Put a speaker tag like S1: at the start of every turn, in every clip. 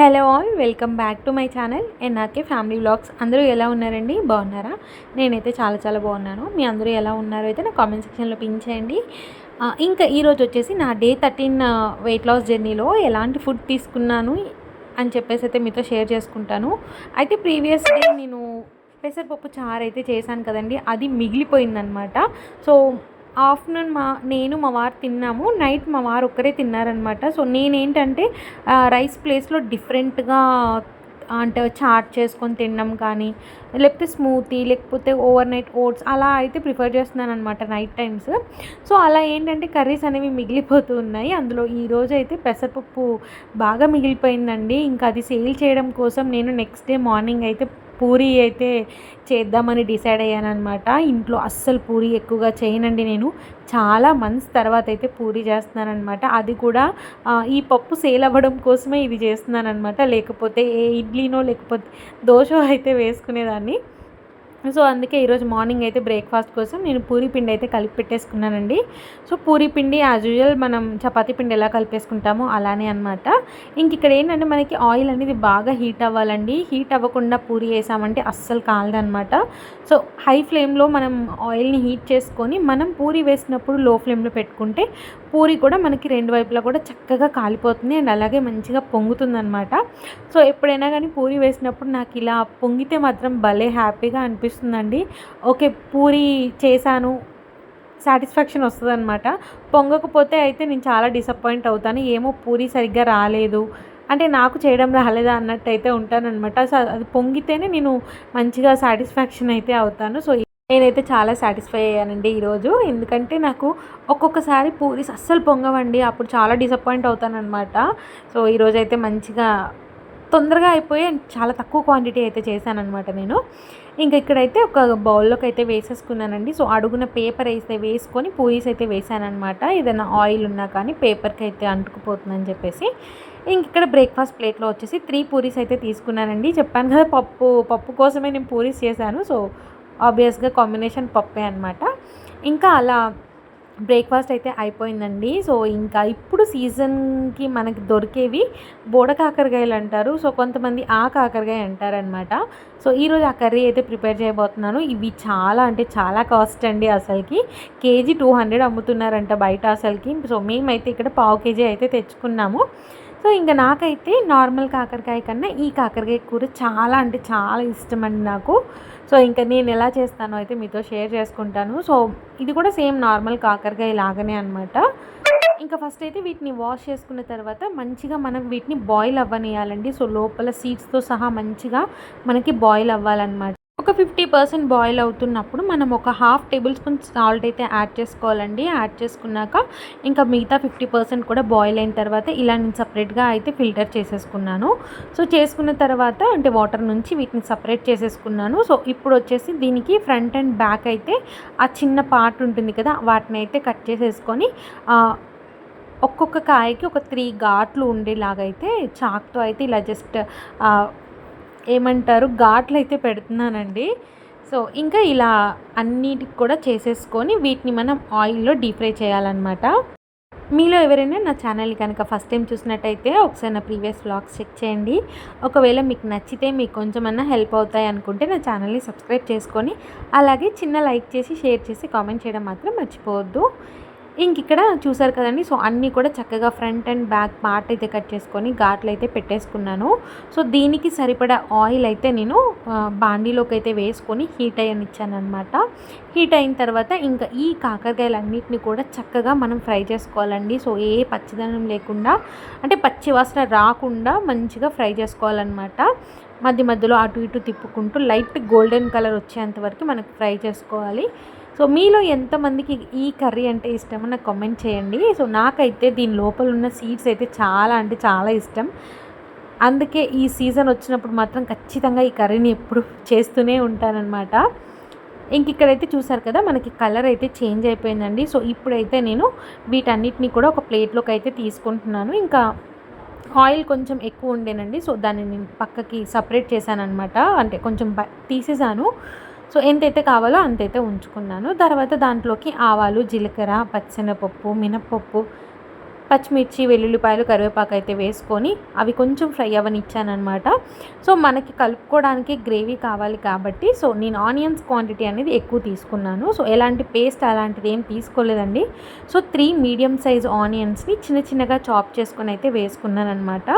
S1: Hello all, welcome back to my channel NRK family vlogs. అందరూ ఎలా ఉన్నారండి? బాగున్నారా? నేనైతే చాలా చాలా బాగున్నాను. మీ అందరూ ఎలా ఉన్నారో అయితే నా కామెంట్ సెక్షన్లో పిన్ చేయండి. ఇంకా ఈరోజు వచ్చేసి నా డే 13 వెయిట్ లాస్ జర్నీలో ఎలాంటి ఫుడ్ తీసుకున్నాను అని చెప్పేసి అయితే మీతో షేర్ చేసుకుంటాను. అయితే ప్రీవియస్ డే నేను పెసరపప్పు చారు అయితే చేశాను కదండి, అది మిగిలిపోయిందనమాట. సో ఆఫ్టర్నూన్ నేను మా వారు తిన్నాము, నైట్ మా వారు ఒక్కరే తిన్నారనమాట. సో నేనేంటంటే రైస్ ప్లేస్లో డిఫరెంట్గా అంటే చాట్ చేసుకొని తినడం కానీ, లేకపోతే స్మూతీ, లేకపోతే ఓవర్ నైట్ ఓట్స్ అలా అయితే ప్రిఫర్ చేస్తున్నాను అనమాట నైట్ టైమ్స్. సో అలా ఏంటంటే కర్రీస్ అనేవి మిగిలిపోతూ ఉన్నాయి. అందులో ఈరోజు అయితే పెసరపప్పు బాగా మిగిలిపోయిందండి. ఇంకా అది సేల్ చేయడం కోసం నేను నెక్స్ట్ డే మార్నింగ్ అయితే పూరీ అయితే చేద్దామని డిసైడ్ అయ్యానమాట. ఇంట్లో అస్సలు పూరీ ఎక్కువగా చేయనండి నేను. చాలా మంత్స్ తర్వాత అయితే పూరీ చేస్తున్నానమాట. అది కూడా ఈ పప్పు సేల్ అవ్వడం కోసమే ఇది చేస్తున్నానమాట. లేకపోతే ఏ ఇడ్లీనో లేకపోతే దోశ అయితే వేసుకునేదాన్ని. సో అందుకే ఈరోజు మార్నింగ్ అయితే బ్రేక్ఫాస్ట్ కోసం నేను పూరీ పిండి అయితే కలిపి పెట్టేసుకున్నానండి. సో పూరీ పిండి యాజ్ యూజువల్ మనం చపాతీ పిండి ఎలా కలిపేసుకుంటామో అలానే అనమాట. ఇంక ఇక్కడ ఏంటంటే మనకి ఆయిల్ అనేది బాగా హీట్ అవ్వాలండి. హీట్ అవ్వకుండా పూరీ వేసామంటే అస్సలు కాలదనమాట. సో హై ఫ్లేమ్లో మనం ఆయిల్ని హీట్ చేసుకొని మనం పూరీ వేసినప్పుడు లో ఫ్లేమ్లో పెట్టుకుంటే పూరీ కూడా మనకి రెండు వైపులా కూడా చక్కగా కాలిపోతుంది అండ్ అలాగే మంచిగా పొంగుతుందనమాట. సో ఎప్పుడైనా కానీ పూరీ వేసినప్పుడు నాకు ఇలా పొంగితే మాత్రం భలే హ్యాపీగా అనిపిస్తుందండి. ఓకే, పూరీ చేశాను, సాటిస్ఫాక్షన్ వస్తుందన్నమాట. పొంగకపోతే అయితే నేను చాలా డిసప్పాయింట్ అవుతాను. ఏమో పూరీ సరిగ్గా రాలేదు అంటే నాకు చేయడం రాలేదా అన్నట్టు అయితే ఉంటానన్నమాట. సో అది పొంగితేనే నేను మంచిగా సాటిస్ఫాక్షన్ అయితే అవుతాను. సో నేనైతే చాలా సాటిస్ఫై అయ్యానండి ఈరోజు. ఎందుకంటే నాకు ఒక్కొక్కసారి పూరీస్ అస్సలు పొంగవండి, అప్పుడు చాలా డిసప్పాయింట్ అవుతానన్నమాట. సో ఈరోజైతే మంచిగా తొందరగా అయిపోయి చాలా తక్కువ క్వాంటిటీ అయితే చేశానన్నమాట నేను. ఇంకా ఇక్కడైతే ఒక బౌల్లోకి అయితే వేసేసుకున్నానండి. సో అడుగున పేపర్ అయితే వేసుకొని పూరీస్ అయితే వేసానమాట. ఏదైనా ఆయిల్ ఉన్నా కానీ పేపర్కి అయితే అంటుకుపోతుందని చెప్పేసి. ఇంక ఇక్కడ బ్రేక్ఫాస్ట్ ప్లేట్లో వచ్చేసి 3 పూరీస్ అయితే తీసుకున్నానండి. చెప్పాను కదా పప్పు కోసమే నేను పూరీస్ చేశాను. సో ఆబ్వియస్గా కాంబినేషన్ పప్పే అనమాట. ఇంకా అలా బ్రేక్ఫాస్ట్ అయితే అయిపోయిందండి. సో ఇంకా ఇప్పుడు సీజన్కి మనకి దొరికేవి బోడ కాకరకాయలు అంటారు. సో కొంతమంది ఆ కాకరకాయ అంటారనమాట. సో ఈరోజు ఆ కర్రీ అయితే ప్రిపేర్ చేయబోతున్నాను. ఇవి చాలా అంటే చాలా కాస్ట్ అండి. అసలుకి కేజీ 200 అమ్ముతున్నారంట బయట అసలుకి. సో మేమైతే ఇక్కడ పావు కేజీ అయితే తెచ్చుకున్నాము. సో ఇంకా నాకైతే నార్మల్ కాకరకాయ కన్నా ఈ కాకరకాయ కూర చాలా అంటే చాలా ఇష్టం అండి నాకు. సో ఇంకా నేను ఎలా చేస్తానో అయితే మీతో షేర్ చేసుకుంటాను. సో ఇది కూడా సేమ్ నార్మల్ కాకరకాయ లాగానే అనమాట. ఇంకా ఫస్ట్ అయితే వీటిని వాష్ చేసుకున్న తర్వాత మంచిగా మనం వీటిని బాయిల్ అవ్వనియాలండి. సో లోపల సీడ్స్తో సహా మంచిగా మనకి బాయిల్ అవ్వాలన్నమాట. ఒక 50% బాయిల్ అవుతున్నప్పుడు మనం ఒక హాఫ్ టేబుల్ స్పూన్ సాల్ట్ అయితే యాడ్ చేసుకోవాలండి. యాడ్ చేసుకున్నాక ఇంకా మిగతా 50% కూడా బాయిల్ అయిన తర్వాత ఇలా నేను సపరేట్గా అయితే ఫిల్టర్ చేసేసుకున్నాను. సో చేసుకున్న తర్వాత అంటే వాటర్ నుంచి వీటిని సపరేట్ చేసేసుకున్నాను. సో ఇప్పుడు వచ్చేసి దీనికి ఫ్రంట్ అండ్ బ్యాక్ అయితే ఆ చిన్న పార్ట్ ఉంటుంది కదా, వాటిని అయితే కట్ చేసేసుకొని ఒక్కొక్క కాయకి ఒక 3 ఘాట్లు ఉండేలాగైతే చాక్తో అయితే ఇలా జస్ట్ ఏమంటారు ఘాట్లు అయితే పెడుతున్నానండి. సో ఇంకా ఇలా అన్నిటికి కూడా చేసేసుకొని వీటిని మనం ఆయిల్లో డీప్ ఫ్రై చేయాలన్నమాట. మీలో ఎవరైనా నా ఛానల్ని కనుక ఫస్ట్ టైం చూసినట్టయితే ఒకసారి నా ప్రీవియస్ వ్లాగ్స్ చెక్ చేయండి. ఒకవేళ మీకు నచ్చితే మీకు కొంచెమన్నా హెల్ప్ అవుతాయి అనుకుంటే నా ఛానల్ని సబ్స్క్రైబ్ చేసుకొని అలాగే చిన్న లైక్ చేసి షేర్ చేసి కామెంట్ చేయడం మాత్రం మర్చిపోవద్దు. ఇంక ఇక్కడ చూసారు కదండి. సో అన్నీ కూడా చక్కగా ఫ్రంట్ అండ్ బ్యాక్ పార్ట్ అయితే కట్ చేసుకొని ఘాట్లు అయితే పెట్టేసుకున్నాను. సో దీనికి సరిపడా ఆయిల్ అయితే నేను బాండీలోకి అయితే వేసుకొని హీట్ అయ్యనిచ్చాను అనమాట. హీట్ అయిన తర్వాత ఇంకా ఈ కాకరకాయలన్నిటిని కూడా చక్కగా మనం ఫ్రై చేసుకోవాలండి. సో ఏ పచ్చిదనం లేకుండా అంటే పచ్చి వాసన రాకుండా మంచిగా ఫ్రై చేసుకోవాలన్నమాట. మధ్య మధ్యలో అటు ఇటు తిప్పుకుంటూ లైట్ గోల్డెన్ కలర్ వచ్చేంత వరకు మనకు ఫ్రై చేసుకోవాలి. సో మీలో ఎంతమందికి ఈ కర్రీ అంటే ఇష్టమో నాకు కామెంట్ చేయండి. సో నాకైతే దీని లోపల ఉన్న సీడ్స్ అయితే చాలా అంటే చాలా ఇష్టం. అందుకే ఈ సీజన్ వచ్చినప్పుడు మాత్రం ఖచ్చితంగా ఈ కర్రీని ఎప్పుడు చేస్తూనే ఉంటానన్నమాట. ఇంక ఇక్కడైతే చూసారు కదా మనకి కలర్ అయితే చేంజ్ అయిపోయిందండి. సో ఇప్పుడైతే నేను వీటన్నిటిని కూడా ఒక ప్లేట్లోకి అయితే తీసుకుంటున్నాను. ఇంకా ఆయిల్ కొంచెం ఎక్కువ ఉండేనండి. సో దాన్ని నేను పక్కకి సపరేట్ చేశాను అనమాట. అంటే కొంచెం తీసేసాను. సో ఎంతైతే కావాలో అంతైతే ఉంచుకున్నాను. తర్వాత దాంట్లోకి ఆవాలు, జీలకర్ర, పచ్చెనగపప్పు, మినప్పప్పు, పచ్చిమిర్చి, వెల్లుల్లిపాయలు, కరివేపాకు అయితే వేసుకొని అవి కొంచెం ఫ్రై అవ్వనిచ్చానమాట. సో మనకి కలుపుకోవడానికి గ్రేవీ కావాలి కాబట్టి సో నేను ఆనియన్స్ క్వాంటిటీ అనేది ఎక్కువ తీసుకున్నాను. సో ఎలాంటి పేస్ట్ అలాంటిది ఏం తీసుకోలేదండి. సో 3 మీడియం సైజ్ ఆనియన్స్ని చిన్న చిన్నగా చాప్ చేసుకొని అయితే వేసుకున్నాను అనమాట.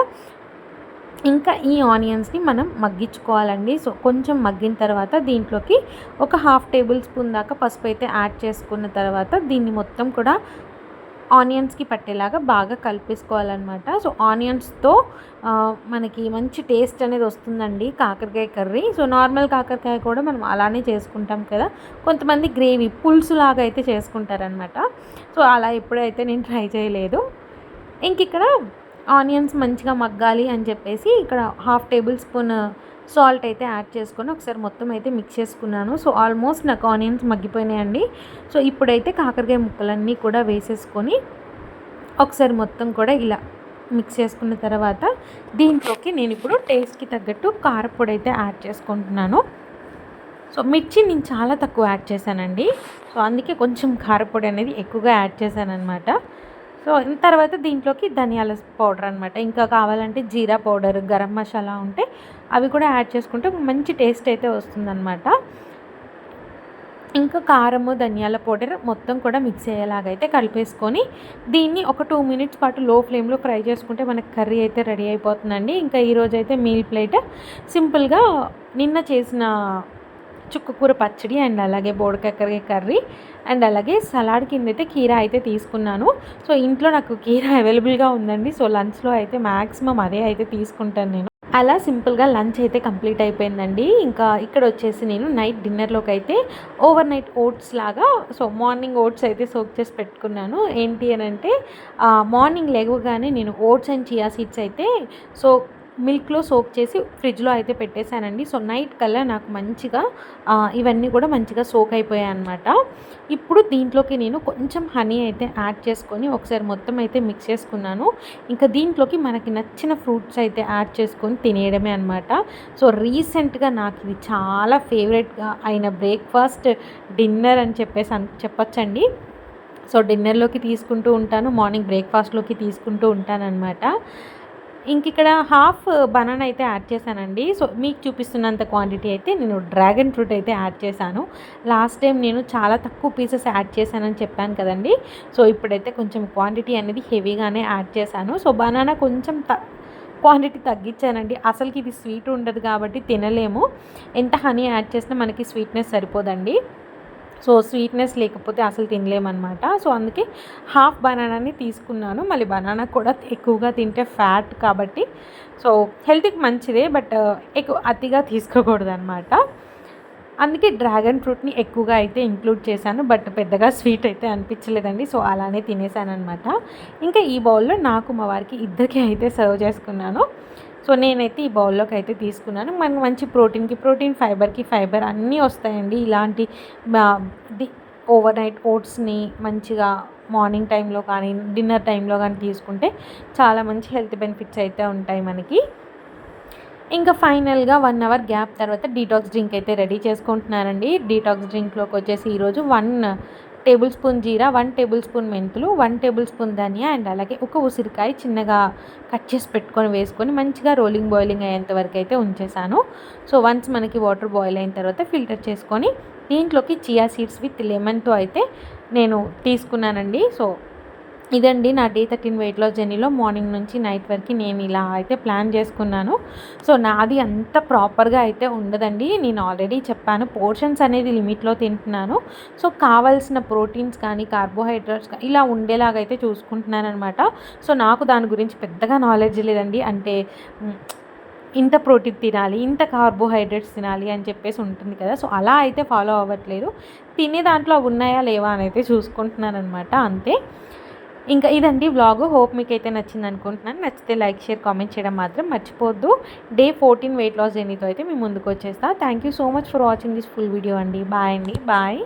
S1: ఇంకా ఈ ఆనియన్స్ని మనం మగ్గించుకోవాలండి. సో కొంచెం మగ్గిన తర్వాత దీంట్లోకి ఒక 1/2 టేబుల్ స్పూన్ దాకా పసుపు అయితే యాడ్ చేసుకున్న తర్వాత దీన్ని మొత్తం కూడా ఆనియన్స్కి పట్టేలాగా బాగా కలిపేసుకోవాలన్నమాట. సో ఆనియన్స్తో మనకి మంచి టేస్ట్ అనేది వస్తుందండి కాకరకాయ కర్రీ. సో నార్మల్ కాకరకాయ కూడా మనం అలానే చేసుకుంటాం కదా, కొంతమంది గ్రేవీ పులుసులాగా అయితే చేసుకుంటారనమాట. సో అలా ఎప్పుడైతే నేను ట్రై చేయలేదు. ఇంక ఇక్కడ ఆనియన్స్ మంచిగా మగ్గాలి అని చెప్పేసి ఇక్కడ 1/2 టేబుల్ స్పూన్ సాల్ట్ అయితే యాడ్ చేసుకొని ఒకసారి మొత్తం అయితే మిక్స్ చేసుకున్నాను. సో ఆల్మోస్ట్ నాకు ఆనియన్స్ మగ్గిపోయినాయండి. సో ఇప్పుడైతే కాకరకాయ ముక్కలన్నీ కూడా వేసేసుకొని ఒకసారి మొత్తం కూడా ఇలా మిక్స్ చేసుకున్న తర్వాత దీంట్లోకి నేను ఇప్పుడు టేస్ట్కి తగ్గట్టు కారపొడి అయితే యాడ్ చేసుకుంటున్నాను. సో మిర్చి నేను చాలా తక్కువ యాడ్ చేశానండి. సో అందుకే కొంచెం కారపొడి అనేది ఎక్కువగా యాడ్ చేశానన్నమాట. సో తర్వాత దీంట్లోకి ధనియాల పౌడర్ అనమాట. ఇంకా కావాలంటే జీరా పౌడర్, గరం మసాలా ఉంటే అవి కూడా యాడ్ చేసుకుంటే మంచి టేస్ట్ అయితే వస్తుందన్నమాట. ఇంకా కారము, ధనియాల పౌడర్ మొత్తం కూడా మిక్స్ అయ్యేలాగైతే కలిపేసుకొని దీన్ని ఒక 2 మినిట్స్ పాటు లో ఫ్లేమ్లో ఫ్రై చేసుకుంటే మనకి కర్రీ అయితే రెడీ అయిపోతుందండి. ఇంకా ఈరోజు అయితే మీల్ ప్లేట్ సింపుల్గా నిన్న చేసిన చుక్కకూర పచ్చడి అండ్ అలాగే బోడకాకరకాయ కర్రీ అండ్ అలాగే సలాడ్ కింద అయితే కీరా అయితే తీసుకున్నాను. సో ఇంట్లో నాకు కీరా అవైలబుల్గా ఉందండి. సో లంచ్లో అయితే మ్యాక్సిమం అదే అయితే తీసుకుంటాను నేను. అలా సింపుల్గా లంచ్ అయితే కంప్లీట్ అయిపోయిందండి. ఇంకా ఇక్కడ వచ్చేసి నేను నైట్ డిన్నర్లోకి అయితే ఓవర్ నైట్ ఓట్స్ లాగా సో మార్నింగ్ ఓట్స్ అయితే సోక్ చేసి పెట్టుకున్నాను. ఏంటి అని అంటే మార్నింగ్ లేవగానే నేను ఓట్స్ అండ్ చియా సీడ్స్ అయితే సో మిల్క్లో సోక్ చేసి ఫ్రిడ్జ్లో అయితే పెట్టేశానండి. సో నైట్ కల్లా నాకు మంచిగా ఇవన్నీ కూడా మంచిగా సోక్ అయిపోయాయి అనమాట. ఇప్పుడు దీంట్లోకి నేను కొంచెం హనీ అయితే యాడ్ చేసుకొని ఒకసారి మొత్తం అయితే మిక్స్ చేసుకున్నాను. ఇంకా దీంట్లోకి మనకి నచ్చిన ఫ్రూట్స్ అయితే యాడ్ చేసుకొని తినేయడమే అనమాట. సో రీసెంట్గా నాకు ఇది చాలా ఫేవరెట్గా అయిన బ్రేక్ఫాస్ట్, డిన్నర్ అని చెప్పచ్చండి. సో డిన్నర్లోకి తీసుకుంటూ ఉంటాను, మార్నింగ్ బ్రేక్ఫాస్ట్లోకి తీసుకుంటూ ఉంటాను అనమాట. ఇంక ఇక్కడ హాఫ్ బనానా అయితే యాడ్ చేశానండి. సో మీకు చూపిస్తున్నంత క్వాంటిటీ అయితే నేను డ్రాగన్ ఫ్రూట్ అయితే యాడ్ చేశాను. లాస్ట్ టైం నేను చాలా తక్కువ పీసెస్ యాడ్ చేశానని చెప్పాను కదండి. సో ఇప్పుడైతే కొంచెం క్వాంటిటీ అనేది హెవీగానే యాడ్ చేశాను. సో బనానా కొంచెం క్వాంటిటీ తగ్గించానండి. అసలుకి ఇది స్వీట్ ఉండదు కాబట్టి తినలేము. ఎంత హనీ యాడ్ చేసినా మనకి స్వీట్నెస్ సరిపోదండి. సో స్వీట్నెస్ లేకపోతే అసలు తినలేమన్నమాట. సో అందుకే హాఫ్ బనానాని తీసుకున్నాను. మళ్ళీ బనానా కూడా ఎక్కువగా తింటే ఫ్యాట్ కాబట్టి సో హెల్త్కి మంచిదే, బట్ ఎక్కువ అతిగా తీసుకోకూడదు అనమాట. అందుకే డ్రాగన్ ఫ్రూట్ని ఎక్కువగా అయితే ఇంక్లూడ్ చేశాను. బట్ పెద్దగా స్వీట్ అయితే అనిపించలేదండి. సో అలానే తినేసాను అనమాట. ఇంకా ఈ బౌల్లో నాకు మా వారికి ఇద్దరికి అయితే సర్వ్ చేసుకున్నాను. సో నేనైతే ఈ బౌల్లోకి అయితే తీసుకున్నాను. మనకు మంచి ప్రోటీన్, ఫైబర్కి ఫైబర్ అన్నీ వస్తాయండి. ఇలాంటి ఓవర్ నైట్ ఓట్స్ని మంచిగా మార్నింగ్ టైంలో కానీ డిన్నర్ టైంలో కానీ తీసుకుంటే చాలా మంచి హెల్త్ బెనిఫిట్స్ అయితే ఉంటాయి మనకి. ఇంకా ఫైనల్గా 1 అవర్ గ్యాప్ తర్వాత డీటాక్స్ డ్రింక్ అయితే రెడీ చేసుకుంటున్నానండి. డీటాక్స్ డ్రింక్లోకి వచ్చేసి ఈరోజు 1 టేబుల్ స్పూన్ జీరా, 1 టేబుల్ స్పూన్ మెంతులు, 1 టేబుల్ స్పూన్ ధనియా అండ్ అలాగే ఒక ఉసిరికాయ చిన్నగా కట్ చేసి వేసుకొని మంచిగా బాయిలింగ్ అయ్యేంత వరకు అయితే ఉంచేసాను. సో వన్స్ మనకి వాటర్ బాయిల్ అయిన తర్వాత ఫిల్టర్ చేసుకొని దీంట్లోకి చియా సీడ్స్ విత్ లెమన్తో అయితే నేను తీసుకున్నానండి. సో ఇదండి నా డే 13 వెయిట్ లాస్ జర్నీలో మార్నింగ్ నుంచి నైట్ వరకు నేను ఇలా అయితే ప్లాన్ చేసుకున్నాను. సో నాది అంత ప్రాపర్గా అయితే ఉండదండి. నేను ఆల్రెడీ చెప్పాను, పోర్షన్స్ అనేది లిమిట్లో తింటున్నాను. సో కావాల్సిన ప్రోటీన్స్ కానీ కార్బోహైడ్రేట్స్ కానీ ఇలా ఉండేలాగైతే చూసుకుంటున్నాను అనమాట. సో నాకు దాని గురించి పెద్దగా నాలెడ్జ్ లేదండి. అంటే ఇంత ప్రోటీన్ తినాలి, ఇంత కార్బోహైడ్రేట్స్ తినాలి అని చెప్పేసి ఉంటుంది కదా. సో అలా అయితే ఫాలో అవ్వట్లేదు. తినే దాంట్లో ఉన్నాయా లేవా అని అయితే చూసుకుంటున్నాను అనమాట, అంతే. ఇంకా ఇదండి వ్లాగ్. హోప్ మీకు అయితే నచ్చింది అనుకుంటున్నాను. నచ్చితే లైక్, షేర్, కామెంట్ చేయడం మాత్రం మర్చిపోద్దు. డే 14 వెయిట్ లాస్ జర్నీతో అయితే మేము ముందుకు వచ్చేస్తా. Thank you so much for watching this full video అండి. బాయ్ అండి, బాయ్.